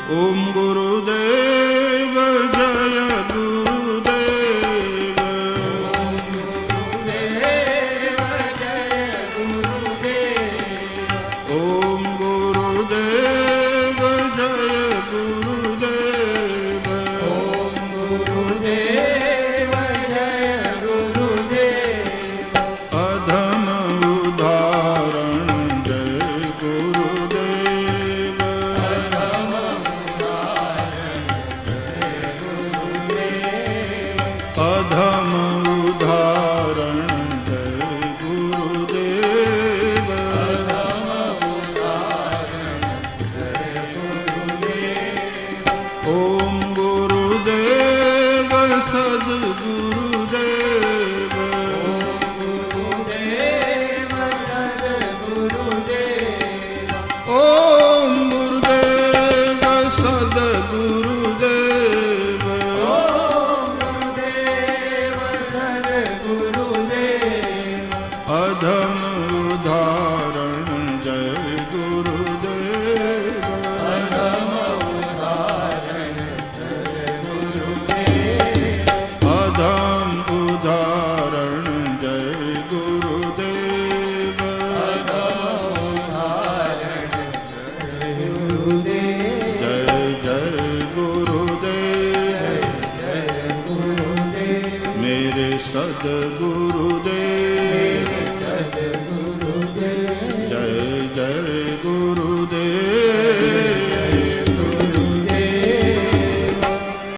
ओम गुरुदेव जय गुरुदेव। ओम गुरुदेव जय गुरुदेव। ओम गुरुदेव जय गुरुदेव। अधम उदाहरण जय गुरुदेव। अधम उदाहरण जय गुरुदेव। अधम उदाहरण जय गुरुदेव। अधम उदाहरण जय गुरुदेव। ओम गुरुदेव सद्गुरुदेव। गुरुदेव सद्गुरुदेव। ओम गुरुदेव सद्गुरुदेव। ओम गुरुदेव सद्गुरुदेव। अधम उदाहरण जय गुरुदेव। अधम उदाहरण जय गुरुदेव। अधम उदाहरण जय गुरुदेव। अधम उदाहरण जय गुरुदेव। जय जय गुरुदेव। जय गुरुदेव। मेरे सद्गुरुदेव। सद्गुरुदेव।